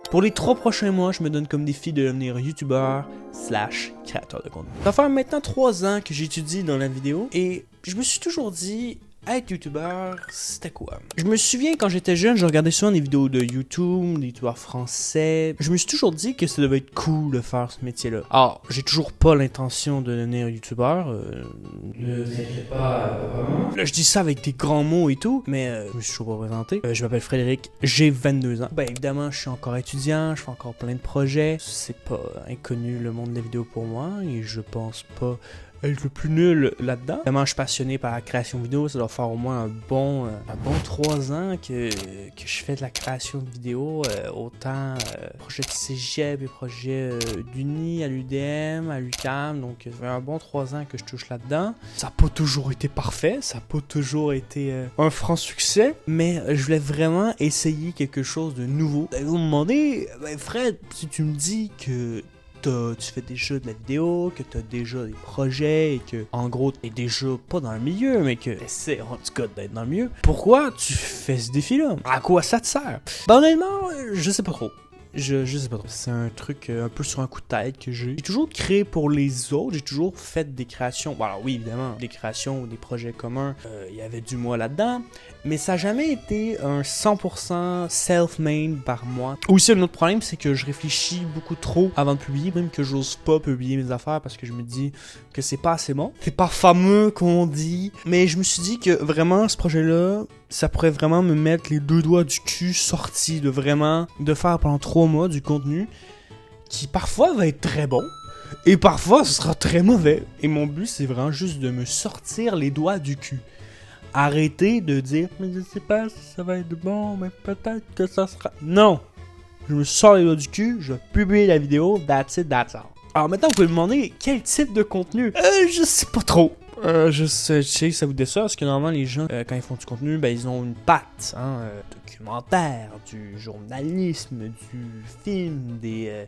Pour les 3 prochains mois, je me donne comme défi de devenir youtubeur / créateur de contenu. Ça fait maintenant 3 ans que j'étudie dans la vidéo et je me suis toujours dit, être youtubeur, c'était quoi? Je me souviens quand j'étais jeune, je regardais souvent des vidéos de YouTube, des youtubeurs français. Je me suis toujours dit que ça devait être cool de faire ce métier-là. Alors, j'ai toujours pas l'intention de devenir youtubeur. Ne vous inquiétez pas, vraiment. Là, je dis ça avec des grands mots et tout, mais je me suis toujours pas présenté. Je m'appelle Frédéric, j'ai 22 ans. Ben évidemment, je suis encore étudiant, je fais encore plein de projets. C'est pas inconnu le monde de la vidéo pour moi et je pense pas être le plus nul là-dedans. Vraiment, je suis passionné par la création vidéo. Ça doit faire au moins un bon 3 ans que je fais de la création de vidéos. Autant projet de cégep et projet d'Uni à l'UDM, à l'UQAM. Donc, ça fait un bon 3 ans que je touche là-dedans. Ça n'a pas toujours été parfait. Ça n'a pas toujours été un franc succès. Mais je voulais vraiment essayer quelque chose de nouveau. Vous me demandez, ben Fred, si tu me dis que tu fais déjà de la vidéo, que tu as déjà des projets et que, en gros, tu es déjà pas dans le milieu, mais que c'est en tout cas d'être dans le milieu, pourquoi tu fais ce défi-là? À quoi ça te sert? Ben honnêtement, je sais pas trop. Je sais pas trop. C'est un truc un peu sur un coup de tête que j'ai. J'ai toujours créé pour les autres. J'ai toujours fait des créations. Bon, alors oui, évidemment, des créations ou des projets communs. Il y avait du moi là-dedans. Mais ça n'a jamais été un 100% self-made par moi. Aussi, un autre problème, c'est que je réfléchis beaucoup trop avant de publier. Même que j'ose pas publier mes affaires parce que je me dis que c'est pas assez bon. C'est pas fameux qu'on dit. Mais je me suis dit que vraiment, ce projet-là, ça pourrait vraiment me mettre les 2 doigts du cul sortis de faire pendant 3 mois du contenu qui parfois va être très bon et parfois ce sera très mauvais. Et mon but, c'est vraiment juste de me sortir les doigts du cul. Arrêter de dire mais je sais pas si ça va être bon, mais peut-être que ça sera. Non! Je me sors les doigts du cul, je vais publier la vidéo, that's it, that's all. Alors maintenant, vous pouvez me demander quel type de contenu? Je sais pas trop. Je sais que ça vous déçoit parce que normalement les gens quand ils font du contenu, ben ils ont une patte, documentaire, du journalisme, du film, de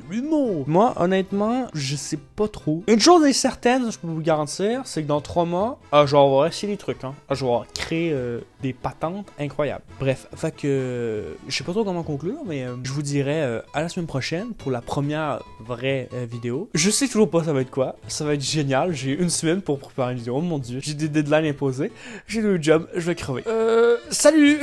l'humour. Moi, honnêtement, je sais pas trop. Une chose est certaine, je peux vous garantir, c'est que dans 3 mois, je vais avoir essayé des trucs, je vais avoir créé des patentes incroyables. Bref, fait que je sais pas trop comment conclure, mais je vous dirai à la semaine prochaine pour la première vraie vidéo. Je sais toujours pas ça va être quoi, ça va être génial, j'ai 1 semaine pour préparer une vidéo, oh mon dieu, j'ai des deadlines imposées, j'ai 2 jobs, je vais crever. Salut!